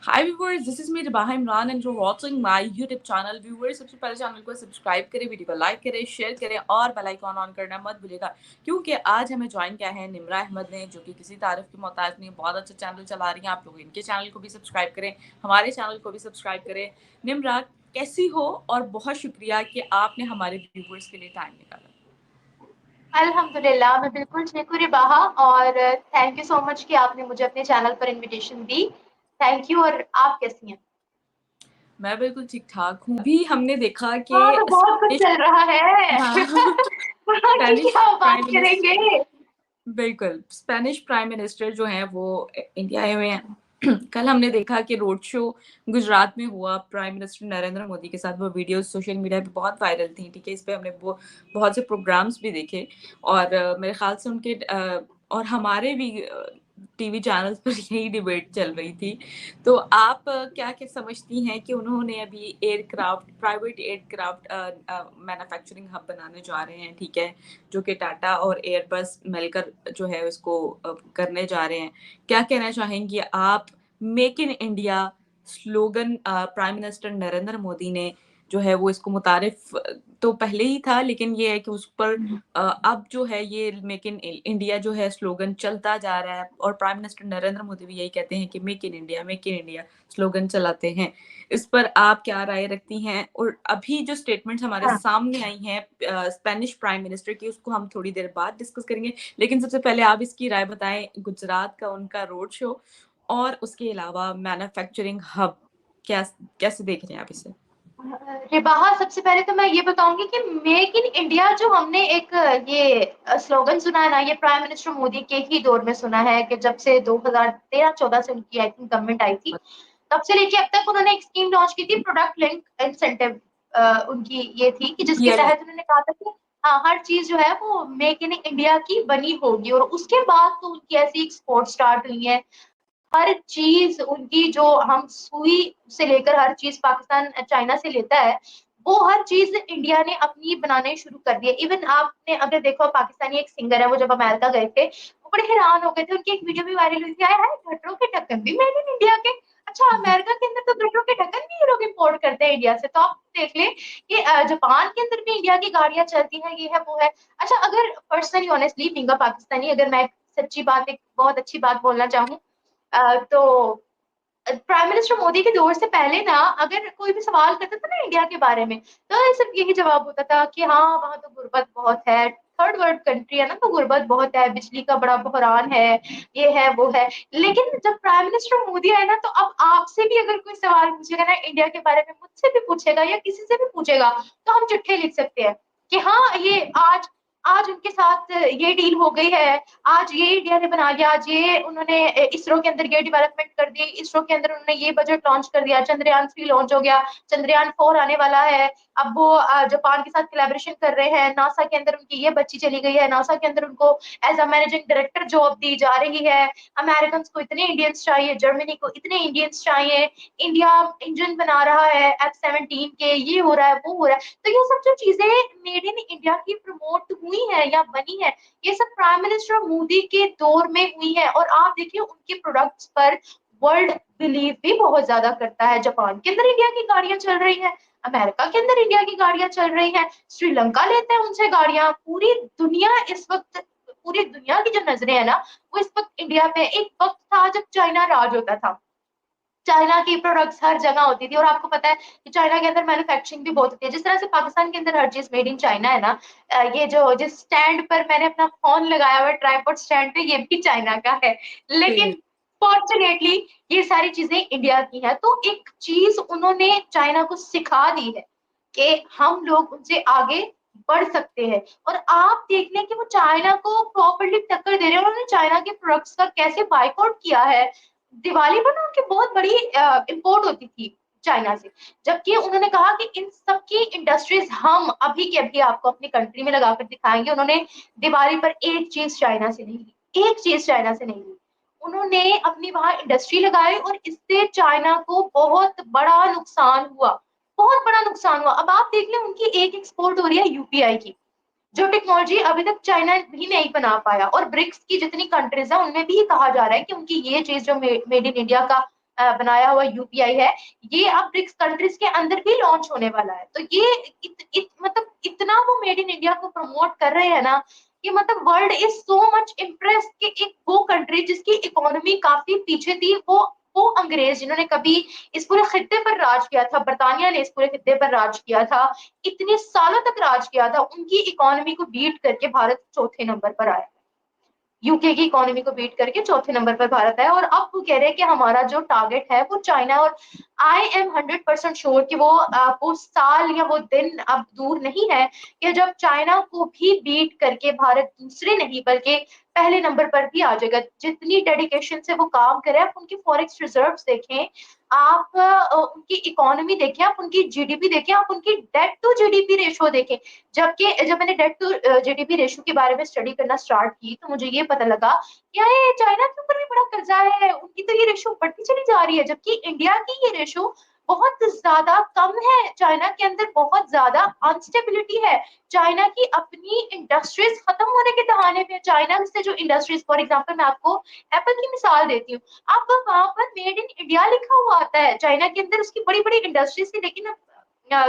Hi viewers, this is me Rebaha Imran and you watching my YouTube channel. Viewers, सबसे पहले channel को subscribe करें, video को लाइक करें, शेयर करें और बेल आइकॉन ऑन करना मत भूलिएगा, क्योंकि आज हमें ज्वाइन किया है निम्रा अहमद ने, जो कि किसी तारीफ की मोहताज नहीं, बहुत अच्छा चैनल चला रही हैं। आप लोग इनके चैनल को भी सब्सक्राइब करें, हमारे चैनल को भी सब्सक्राइब करें। निम्रा, कैसी हो? और बहुत शुक्रिया कि आपने हमारे व्यूअर्स के लिए टाइम निकाला। अल्हम्दुलिल्लाह, मैं बिल्कुल ठीक हूँ रिबाहा। और थैंक यू सो मच कि आपने मुझे अपने चैनल पर इनविटेशन दी। Thank you. और आप कैसी हैं? मैं बिल्कुल ठीक ठाक हूँ। अभी हमने देखा कि हाँ, तो बहुत कुछ चल रहा है। हाँ बाकी स्पेनिश क्या बात प्राइम करेंगे? मिनिस्टर, बिल्कुल स्पेनिश प्राइम मिनिस्टर जो हैं वो इंडिया आए हुए हैं। कल हमने देखा कि रोड शो गुजरात में हुआ प्राइम मिनिस्टर नरेंद्र मोदी के साथ। वो वीडियो सोशल मीडिया पे बहुत वायरल थी, ठीक है। इस पे हमने वो बहुत से प्रोग्राम्स भी देखे और मेरे ख्याल से उनके और हमारे भी टीवी चैनल्स पर यही डिबेट चल रही थी। तो आप क्या क्या समझती हैं कि उन्होंने अभी aircraft, private aircraft manufacturing hub बनाने जा रहे हैं, ठीक है, जो कि टाटा और एयरबस मिलकर जो है उसको करने जा रहे हैं। क्या कहना चाहेंगी आप? Make in India slogan prime minister Narendra Modi ने जो है वो इसको मुतारिफ तो पहले ही था, लेकिन ये है कि उस पर अब जो है ये मेक इन इंडिया जो है स्लोगन चलता जा रहा है, और प्राइम मिनिस्टर नरेंद्र मोदी भी यही कहते हैं कि मेक इन इंडिया स्लोगन चलाते हैं। इस पर आप क्या राय रखती हैं? और अभी जो स्टेटमेंट्स हमारे हाँ। सामने आई हैं स्पेनिश प्राइम मिनिस्टर की, उसको हम थोड़ी देर बाद डिस्कस करेंगे, लेकिन सबसे पहले आप इसकी राय बताएं। गुजरात का उनका रोड शो और उसके अलावा मैन्युफैक्चरिंग हब, क्या कैसे देख रहे हैं आप इसे? रिबाहा, सबसे पहले तो मैं ये बताऊंगी कि मेक इन इंडिया जो हमने एक ये स्लोगन सुना है ना, ये प्राइम मिनिस्टर मोदी के ही दौर में सुना है कि जब से 2013-14 से उनकी आई थिंक गवर्नमेंट आई थी, तब से लेके अब तक उन्होंने एक स्कीम लॉन्च की थी, प्रोडक्ट लिंक इंसेंटिव। उनकी ये थी कि जिसके पीएलआई। तहत उन्होंने कहा था कि हाँ, हर चीज जो है वो मेक इन इंडिया की बनी होगी। और उसके बाद तो उनकी ऐसी एक्सपोर्ट स्टार्ट हुई है। हर चीज उनकी, जो हम सुई से लेकर हर चीज पाकिस्तान चाइना से लेता है, वो हर चीज इंडिया ने अपनी बनाने शुरू कर दी है। इवन आपने अगर देखो, पाकिस्तानी एक सिंगर है, वो जब अमेरिका गए थे वो बड़े हैरान हो गए थे। उनकी एक वीडियो भी वायरल हुई थी, आया है गटरों के ढक्कन भी मेड इन इंडिया के। अच्छा, अमेरिका के अंदर तो गटरों के ढक्कन भी ये लोग इम्पोर्ट करते हैं इंडिया से। तो आप देख ले कि जापान के अंदर भी इंडिया की गाड़ियां चलती हैं, ये है वो है। अच्छा, अगर personally honestly being a Pakistani, अगर मैं सच्ची बात, एक बहुत अच्छी बात बोलना चाहूँ, तो प्राइम मिनिस्टर मोदी के दौर से पहले ना, अगर कोई भी सवाल करता था ना इंडिया के बारे में, तो सिर्फ यही जवाब होता था कि हाँ, वहां तो गुर्बत बहुत है, थर्ड वर्ल्ड कंट्री है ना, तो गुर्बत बहुत है, बिजली का बड़ा बहरान है, ये है वो है। लेकिन जब प्राइम मिनिस्टर मोदी आए ना, तो अब आपसे भी अगर कोई सवाल पूछेगा ना इंडिया के बारे में, मुझसे भी पूछेगा या किसी से भी पूछेगा, तो हम चिट्ठे लिख सकते हैं कि हाँ, ये आज आज उनके साथ ये डील हो गई है, आज ये इंडिया ने बना लिया, आज ये उन्होंने इसरो के अंदर ये डेवलपमेंट कर दी, इसरो के अंदर उन्होंने ये बजट लॉन्च कर दिया, चंद्रयान 3 लॉन्च हो गया, चंद्रयान 4 आने वाला है। अब वो जापान के साथ कोलैबोरेशन कर रहे हैं, नासा के अंदर उनकी ये बच्ची चली गई है, नासा के अंदर उनको as a managing director job दी जा रही है। अमेरिकन को इतने इंडियंस चाहिए, जर्मनी को इतने इंडियंस चाहिए, इंडिया इंजन बना रहा है F-17 के, ये हो रहा है वो हो रहा है। तो ये सब जो चीजें मेड इन इंडिया की प्रमोट हुई है या बनी है, ये सब प्राइम मिनिस्टर मोदी के दौर में हुई है। और आप देखिए, उनके प्रोडक्ट्स पर वर्ल्ड बिलीव भी बहुत ज्यादा करता है। जापान के अंदर इंडिया की गाड़ियां चल रही हैं, अमेरिका के अंदर इंडिया की गाड़ियां चल रही हैं, श्रीलंका लेते हैं उनसे गाड़ियां। पूरी दुनिया इस वक्त, पूरी दुनिया की जो नजरें है ना, वो इस वक्त इंडिया पे। एक वक्त था जब चाइना राज होता था, चाइना की प्रोडक्ट्स हर जगह होती थी। और आपको पता है कि चाइना के अंदर मैन्युफैक्चरिंग भी बहुत होती है। जिस तरह से पाकिस्तान के अंदर हर चीज मेड इन चाइना है ना, ये जो जिस स्टैंड पर मैंने अपना फोन लगाया हुआ है, ट्राइपॉड स्टैंड पे, ये भी चाइना का है। जी। लेकिन फॉर्चुनेटली ये सारी चीजें इंडिया की है। तो एक चीज उन्होंने चाइना को सिखा दी है कि हम लोग उनसे आगे बढ़ सकते हैं। और आप देख लें कि वो चाइना को प्रॉपरली टक्कर दे रहे हैं। उन्होंने चाइना के प्रोडक्ट्स का कैसे बाइकआउट किया है। दिवाली पर ना उनकी बहुत बड़ी इंपोर्ट होती थी चाइना से, जबकि उन्होंने कहा कि इन सब की इंडस्ट्रीज हम अभी के अभी आपको अपनी कंट्री में लगाकर दिखाएंगे। उन्होंने दिवाली पर एक चीज चाइना से नहीं ली, एक चीज चाइना से नहीं ली। उन्होंने अपनी वहां इंडस्ट्री लगाई और इससे चाइना को बहुत बड़ा नुकसान हुआ, बहुत बड़ा नुकसान हुआ। अब आप देख लें, उनकी एक एक्सपोर्ट हो रही है यूपीआई की, जो टेक्नोलॉजी अभी तक चाइना भी नहीं बना पाया। और ब्रिक्स की जितनी कंट्रीज है, उनमें भी कहा जा रहा है कि उनकी ये चीज जो मेड इन इंडिया का बनाया हुआ यूपीआई है, ये अब ब्रिक्स कंट्रीज के अंदर भी लॉन्च होने वाला है। तो ये मतलब इतना वो मेड इन इंडिया को प्रमोट कर रहे हैं ना कि मतलब world is so much impressed कि एक वो कंट्री जिसकी इकोनॉमी काफी पीछे थी, वो अंग्रेज जिन्होंने कभी इस पूरे खित्ते पर राज किया था, बर्तानिया ने इस पूरे खित्ते पर राज किया था, इतने सालों तक राज किया था, उनकी इकोनॉमी को बीट करके भारत चौथे नंबर पर आया। यूके की इकोनॉमी को बीट करके चौथे नंबर पर भारत है। और अब वो कह रहे हैं कि हमारा जो टारगेट है वो चाइना, और आई एम 100% श्योर कि वो साल या वो दिन अब दूर नहीं है कि जब चाइना को भी बीट करके भारत दूसरे नहीं बल्कि पहले नंबर पर भी आ जाएगा। जितनी डेडिकेशन से वो काम करे, आप उनकी फॉरेक्स रिजर्व्स देखें, आप उनकी इकोनॉमी देखें, आप उनकी जीडीपी देखें, आप उनकी डेट टू जीडीपी रेशो देखें। जबकि जब मैंने डेट टू जीडीपी रेशो के बारे में स्टडी करना स्टार्ट की तो मुझे ये पता लगा कि यार ये चाइना के ऊपर भी बड़ा कर्जा है, उनकी तो ये रेशो बढ़ती चली जा रही है, जबकि इंडिया की ये रेशो बहुत ज्यादा कम है। चाइना के अंदर बहुत ज्यादा अनस्टेबिलिटी है, चाइना की अपनी इंडस्ट्रीज खत्म होने के दहाने पे। चाइना से जो इंडस्ट्रीज, फॉर एग्जांपल मैं आपको एप्पल की मिसाल देती हूँ, आपको वहां पर मेड इन इंडिया लिखा हुआ आता है चाइना के अंदर, उसकी बड़ी बड़ी इंडस्ट्रीज थी, लेकिन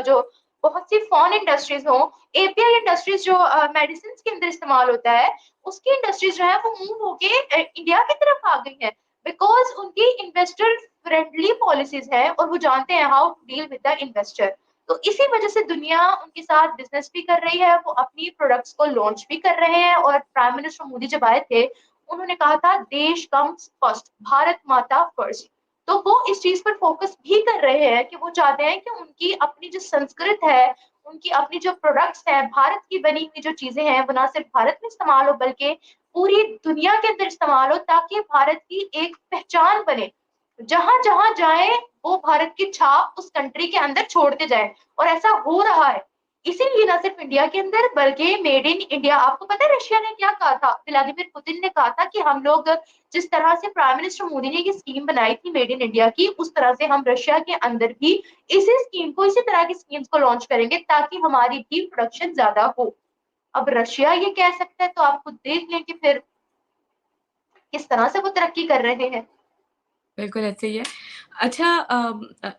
जो बहुत सी फॉरेन इंडस्ट्रीज हो, एपीआई इंडस्ट्रीज जो मेडिसिन के अंदर इस्तेमाल होता है, उसकी इंडस्ट्रीज जो है वो मूव होके इंडिया की तरफ आ गई है, बिकॉज उनकी इन्वेस्टर फ्रेंडली पॉलिसीज है और वो जानते हैं how to deal with the investor. तो इसी वजह से दुनिया उनके साथ बिजनेस भी कर रही है, वो अपनी प्रोडक्ट्स को लॉन्च भी कर रहे हैं। और प्राइम मिनिस्टर मोदी जब आए थे, उन्होंने कहा था देश कम्स फर्स्ट, भारत माता फर्स्ट। तो वो इस चीज पर फोकस भी कर रहे हैं कि वो चाहते हैं कि उनकी अपनी जो संस्कृत है, उनकी अपनी जो प्रोडक्ट्स हैं, भारत की बनी हुई जो चीजें हैं, वो ना सिर्फ भारत में इस्तेमाल हो बल्कि पूरी दुनिया के अंदर इस्तेमाल हो, ताकि भारत की एक पहचान बने। जहां जहां जाए वो भारत की छाप उस कंट्री के अंदर छोड़ते जाए, और ऐसा हो रहा है। इसीलिए ना सिर्फ इंडिया के अंदर बल्कि मेड इन इंडिया, आपको पता है रशिया ने क्या कहा था, व्लादिमीर पुतिन ने कहा था कि हम लोग जिस तरह से प्राइम मिनिस्टर मोदी ने ये स्कीम बनाई थी मेड इन इंडिया की, उस तरह से हम रशिया के अंदर भी इसी स्कीम को, इसी तरह की स्कीम्स को लॉन्च करेंगे ताकि हमारी भी प्रोडक्शन ज्यादा हो। अब रशिया ये कह सकता है तो आप खुद देख लें कि फिर किस तरह से वो तरक्की कर रहे हैं। बिल्कुल ऐसे ही है। अच्छा,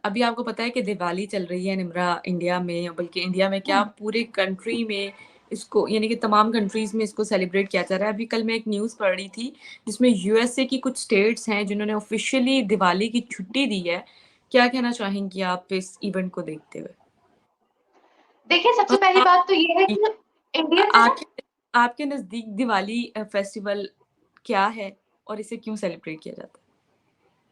अभी आपको पता है कि दिवाली चल रही है निम्रा इंडिया में, बल्कि इंडिया में क्या हम्म। पूरे कंट्री में इसको, यानी कि तमाम कंट्रीज में इसको सेलिब्रेट किया जा रहा है। अभी कल मैं एक न्यूज़ पढ़ रही थी जिसमें यूएसए की कुछ स्टेट्स हैं जिन्होंने ऑफिशियली दिवाली की छुट्टी दी है। क्या कहना चाहेंगी आप इस इवेंट को देखते हुए? देखिए सबसे और पहली आप, बात तो ये है कि इंडियंस है ना। आपके आपके नज़दीक दिवाली फेस्टिवल क्या है और इसे क्यों सेलिब्रेट किया जाता है?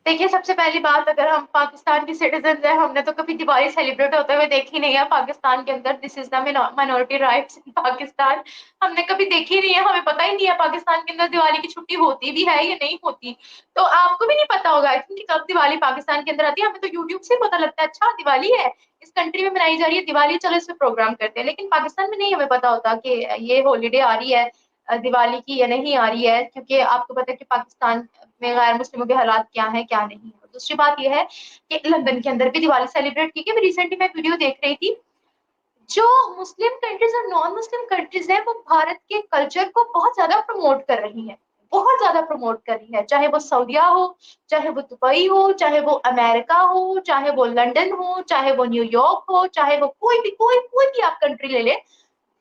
देखिए सबसे पहली बात, अगर हम पाकिस्तान के सिटीजन हैं, हमने तो कभी दिवाली सेलिब्रेट होते हुए देखी नहीं है पाकिस्तान के अंदर। This is the minority rights in Pakistan. हमने कभी देखी नहीं है, हमें पता ही नहीं है पाकिस्तान के अंदर दिवाली की छुट्टी होती भी है या नहीं होती। तो आपको भी नहीं पता होगा आई थिंक कब दिवाली पाकिस्तान के अंदर आती है। हमें तो यूट्यूब से ही पता लगता है, अच्छा दिवाली है इस कंट्री में मनाई जा रही है दिवाली, चलो इस पे प्रोग्राम करते हैं। लेकिन पाकिस्तान में नहीं हमें पता होता कि ये हॉलीडे आ रही है दिवाली की या नहीं आ रही है, क्योंकि आपको पता है कि पाकिस्तान में गैर मुस्लिमों के हालात क्या है क्या नहीं है। दूसरी बात यह है कि लंदन के अंदर भी दिवाली सेलिब्रेट की गई। रिसेंटली मैं वीडियो देख रही थी, जो मुस्लिम कंट्रीज और नॉन मुस्लिम कंट्रीज है वो भारत के कल्चर को बहुत ज्यादा प्रमोट कर रही है, बहुत ज्यादा प्रमोट कर रही है। चाहे वो सऊदिया हो, चाहे वो दुबई हो, चाहे वो अमेरिका हो, चाहे वो लंदन हो, चाहे वो न्यूयॉर्क हो, चाहे वो कोई भी आप कंट्री ले ले,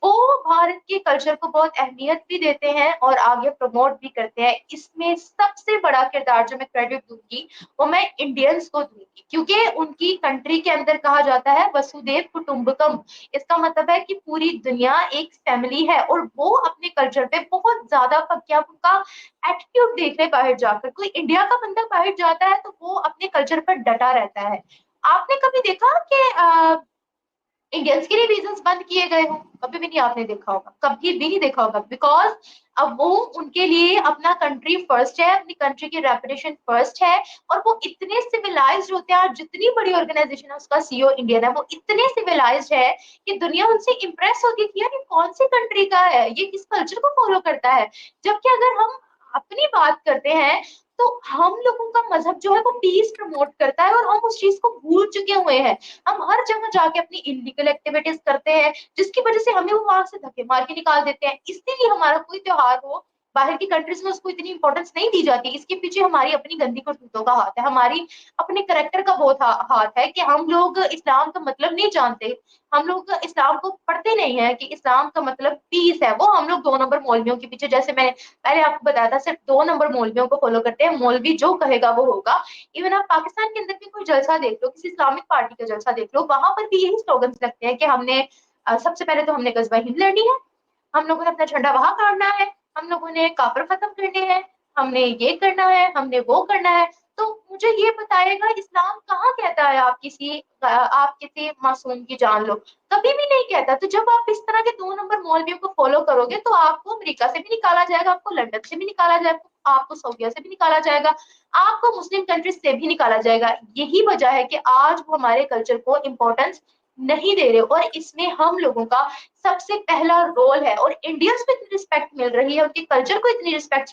वो भारत के कल्चर को बहुत अहमियत भी देते हैं और आगे प्रमोट भी करते हैं। इसमें सबसे बड़ा किरदार जो मैं क्रेडिट दूंगी वो मैं इंडियंस को दूंगी, क्योंकि उनकी कंट्री के अंदर कहा जाता है वसुदेव कुटुंबकम। इसका मतलब है कि पूरी दुनिया एक फैमिली है, और वो अपने कल्चर पे बहुत ज्यादा पक्के। आप उनका एटीट्यूड देख रहे बाहर जाकर, कोई इंडिया का बंदा बाहर जाता है तो वो अपने कल्चर पर डटा रहता है। आपने कभी देखा कि इंडियंस के लिए रीजंस बंद किए गए हो? कभी भी नहीं आपने देखा होगा, कभी भी नहीं देखा होगा, बिकॉज अब वो उनके लिए अपना कंट्री फर्स्ट है, अपनी कंट्री की रेपुटेशन फर्स्ट है। और वो इतने सिविलाइज्ड होते हैं, जितनी बड़ी ऑर्गेनाइजेशन है उसका सीईओ इंडियन है, वो इतने सिविलाइज्ड है कि दुनिया उनसे इंप्रेस होती है कि यार ये कौन सी कंट्री का है, ये किस कल्चर को फॉलो करता है। जबकि अगर हम अपनी बात करते हैं तो हम लोगों का मजहब जो है वो पीस प्रमोट करता है, और हम उस चीज को भूल चुके हुए हैं। हम हर जगह जाके अपनी इलीगल एक्टिविटीज करते हैं, जिसकी वजह से हमें वो वहां से धक्के मार के निकाल देते हैं। इसीलिए हमारा कोई त्योहार हो, बाहर की कंट्रीज में उसको इतनी इंपॉर्टेंस नहीं दी जाती। इसके पीछे हमारी अपनी गंदी करतूतों का हाथ है, हमारी अपने करेक्टर का बहुत हाथ है कि हम लोग इस्लाम का मतलब नहीं जानते। हम लोग इस्लाम को पढ़ते नहीं है कि इस्लाम का मतलब पीस है। वो हम लोग 2 नंबर मौलवियों के पीछे, जैसे मैंने पहले आपको बताया था, सिर्फ 2 नंबर मौलवियों को फॉलो करते हैं। मौलवी जो कहेगा वो होगा। इवन आप पाकिस्तान के अंदर भी कोई जलसा देख लो, किसी इस्लामिक पार्टी का जलसा देख लो, वहां पर भी यही स्लोगन लगते हैं कि हमने सबसे पहले तो हमने गजवा हिंद लड़नी है, हम लोगों ने अपना झंडा वहां गाड़ना है, हम लोगों ने काफिर खत्म करने हैं, हमने ये करना है, हमने वो करना है। तो मुझे ये बताइएगा, इस्लाम कहाँ कहता है आप किसी मासूम की जान लो? कभी भी नहीं कहता। तो जब आप इस तरह के 2 नंबर मौलवियों को फॉलो करोगे तो आपको अमेरिका से भी निकाला जाएगा, आपको लंदन से भी निकाला जाएगा, आपको सऊदीया से भी निकाला जाएगा, आपको मुस्लिम कंट्रीज से भी निकाला जाएगा। यही वजह है कि आज वो हमारे कल्चर को इम्पोर्टेंस नहीं दे रहे, और इसमें हम लोगों का सबसे पहला रोल है। और इंडियंस को इतनी रिस्पेक्ट मिल रही है, उनके कल्चर को इतनी रिस्पेक्ट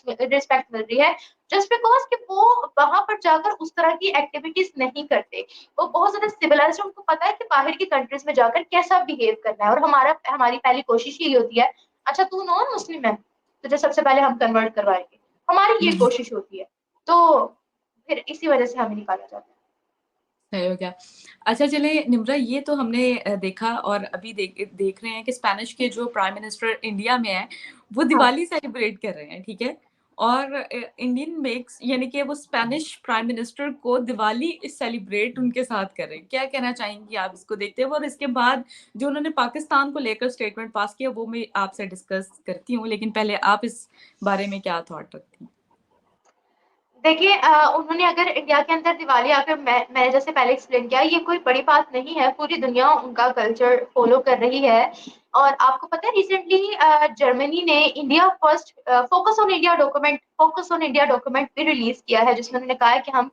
मिल रही है, जस्ट बिकॉज कि वो वहां पर जाकर उस तरह की एक्टिविटीज नहीं करते। वो बहुत ज्यादा सिविलाइज्ड है, उनको पता है कि बाहर की कंट्रीज में जाकर कैसा बिहेव करना है। और हमारी पहली कोशिश यही होती है, अच्छा तू नॉन मुस्लिम है, तुझे सबसे पहले हम कन्वर्ट करवाएंगे, हमारी ये कोशिश होती है। तो फिर इसी वजह से हमें निकाला जाता है। सही हो गया। अच्छा चले निम्रा, ये तो हमने देखा, और अभी देख रहे हैं कि स्पेनिश के जो प्राइम मिनिस्टर इंडिया में है वो हाँ, दिवाली सेलिब्रेट कर रहे हैं, ठीक है। और इंडियन मेक्स यानी कि वो स्पेनिश प्राइम मिनिस्टर को दिवाली सेलिब्रेट उनके साथ कर रहे हैं। क्या कहना चाहेंगी आप इसको देखते हुए? और इसके बाद जो उन्होंने पाकिस्तान को लेकर स्टेटमेंट पास किया वो मैं आपसे डिस्कस करती हूँ, लेकिन पहले आप इस बारे में क्या थॉट रखती हैं? देखिए उन्होंने अगर इंडिया के अंदर दिवाली आकर, मैंने जैसे पहले एक्सप्लेन किया, ये कोई बड़ी बात नहीं है, पूरी दुनिया उनका कल्चर फॉलो कर रही है। और आपको पता है रिसेंटली जर्मनी ने India first focus on India document भी रिलीज किया है, जिसमें उन्होंने कहा है कि हम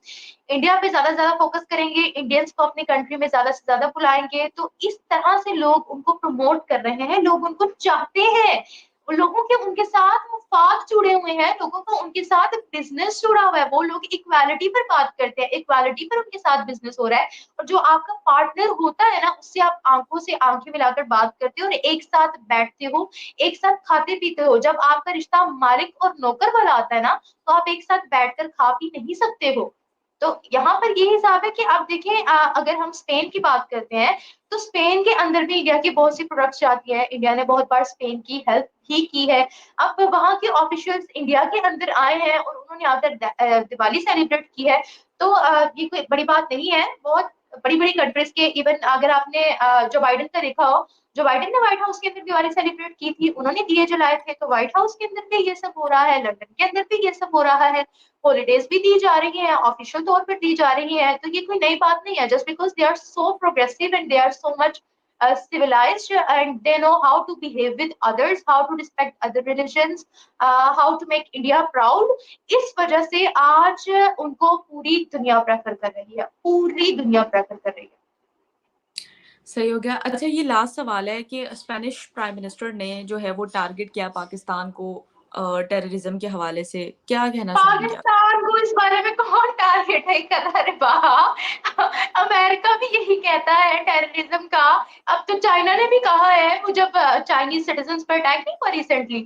इंडिया पे ज्यादा से ज्यादा फोकस करेंगे, इंडियंस को अपनी कंट्री में ज्यादा से ज्यादा बुलाएंगे। तो इस तरह से लोग उनको प्रमोट कर रहे हैं, लोग उनको चाहते हैं, लोगों के उनके साथ मुफाद जुड़े हुए हैं, लोगों का उनके साथ बिजनेस जुड़ा हुआ है। वो लोग इक्वालिटी पर बात करते हैं, इक्वालिटी पर उनके साथ बिजनेस हो रहा है। और जो आपका पार्टनर होता है ना, उससे आप आंखों से आंखें मिलाकर बात करते हो और एक साथ बैठते हो, एक साथ खाते पीते हो। जब आपका रिश्ता मालिक और नौकर वाला आता है ना, तो आप एक साथ बैठकर खा पी नहीं सकते हो। तो यहाँ पर ये हिसाब है कि आप देखें, अगर हम स्पेन की बात करते हैं, तो स्पेन के अंदर भी इंडिया की बहुत सी प्रोडक्ट्स जाती है, इंडिया ने बहुत बार स्पेन की हेल्प ही की है। अब वहां के ऑफिशियल्स इंडिया के अंदर आए हैं और उन्होंने आकर दिवाली सेलिब्रेट की है। तो ये कोई बड़ी बात नहीं है। बहुत बड़ी बड़ी कंट्रीज के, इवन अगर आपने जो बाइडन का देखा हो, जो बाइडन ने व्हाइट हाउस के अंदर दिवाली सेलिब्रेट की थी, उन्होंने दिए जलाए थे। तो व्हाइट हाउस के अंदर भी ये सब हो रहा है, लंदन के अंदर भी ये सब हो रहा है, हॉलीडेज भी दी जा रही हैं, ऑफिशियल तौर पर दी जा रही हैं। तो ये कोई नई बात नहीं है, just because they are so progressive and they are so much civilized, and they know how to behave with others, how to respect other religions, how to make India proud. इस वजह से आज उनको पूरी दुनिया प्रेफर कर रही है, पूरी दुनिया प्रेफर कर रही है। सही हो गया। अच्छा ये लास्ट सवाल है कि स्पेनिश प्राइम मिनिस्टर ने जो है वो टारगेट किया पाकिस्तान को टेररिज्म के हवाले से, क्या कहना चाहेंगे आप? पाकिस्तान को इस बारे में कौन टारगेट है कर रहा है? वाह, अमेरिका भी यही कहता है टेररिज्म का। अब तो चाइना ने भी कहा है, वो जब चाइनीज सिटीजन पर अटैक नहीं हुआ रिसेंटली,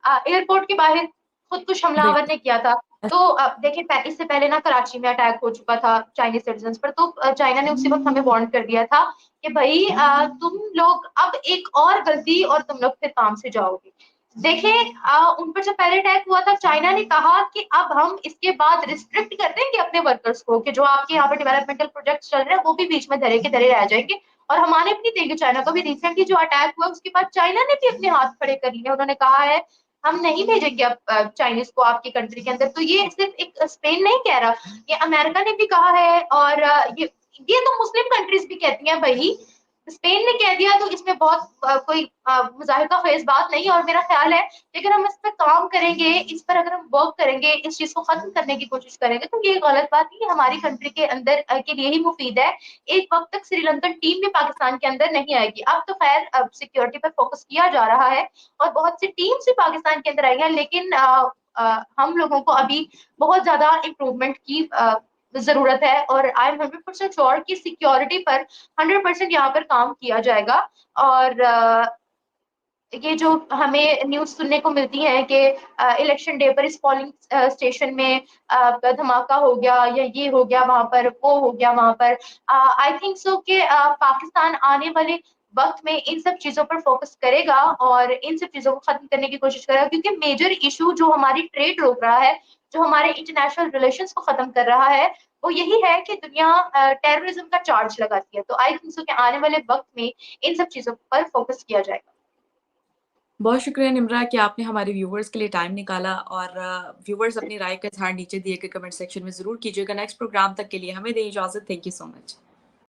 एयरपोर्ट के बाहर खुदकुश हमलावर बिल्कुल। ने किया था। तो अब देखिए, इससे पहले ना कराची में अटैक हो चुका था चाइनीज सिटीजन पर। तो चाइना ने उसी वक्त हमें वार्न कर दिया था कि भाई तुम लोग अब एक और गलती और तुम लोग फिर काम से जाओगे। देखिए उन पर जब पहले अटैक हुआ था, चाइना ने कहा कि अब हम इसके बाद रिस्ट्रिक्ट कर देंगे अपने वर्कर्स को, कि जो आपके यहाँ पर डेवलपमेंटल प्रोजेक्ट चल रहे हैं वो भी बीच में धरे के धरे रह जाएंगे, और हमारे भी नहीं देंगे चाइना को भी। रिसेंटली जो अटैक हुआ उसके बाद चाइना ने भी अपने हाथ खड़े कर लिए, उन्होंने कहा है हम नहीं भेजेंगे अब चाइनीज को आपकी कंट्री के अंदर। तो ये सिर्फ एक स्पेन नहीं कह रहा, ये अमेरिका ने भी कहा है, और ये तो मुस्लिम कंट्रीज भी कहती हैं भाई। स्पेन ने कह दिया तो इसमें बहुत कोई मुजाहिका खेज बात नहीं है। और मेरा ख्याल है लेकिन हम इस पर काम करेंगे, इस पर अगर हम वर्क करेंगे, इस चीज को खत्म करने की कोशिश करेंगे, तो ये गलत बात नहीं है, हमारी कंट्री के अंदर के लिए ही मुफीद है। एक वक्त तक श्रीलंकन टीम भी पाकिस्तान के अंदर नहीं आएगी। अब तो खैर अब सिक्योरिटी पर फोकस किया जा रहा है और बहुत सी टीम्स भी पाकिस्तान के अंदर आई हैं, लेकिन हम लोगों को अभी बहुत ज्यादा इम्प्रूवमेंट की जरूरत है। और आई एम 100% श्योर कि सिक्योरिटी पर 100% यहाँ पर काम किया जाएगा। और ये जो हमें न्यूज़ सुनने को मिलती है कि इलेक्शन डे पर इस पोलिंग स्टेशन में धमाका हो गया या ये हो गया वहाँ पर, वो हो गया वहाँ पर। आई थिंक सो कि पाकिस्तान आने वाले वक्त में इन सब चीज़ों पर फोकस करेगा और इन सब चीज़ों को खत्म करने की कोशिश करेगा, क्योंकि मेजर इशू जो हमारी ट्रेड रोक रहा है, जो हमारे इंटरनेशनल रिलेशंस को खत्म कर रहा है, वो यही है कि दुनिया टेररिज्म का चार्ज लगाती है। तो आई थिंक सो कि आने वाले वक्त में इन सब चीज़ों पर फोकस किया जाएगा। बहुत शुक्रिया निम्रा कि आपने हमारे व्यूवर्स के लिए टाइम निकाला, और व्यूवर्स अपनी राय का इज़हार नीचे दिए गए कमेंट सेक्शन में ज़रूर कीजिएगा। नेक्स्ट प्रोग्राम तक के लिए हमें दें इजाज़त। Thank you so much.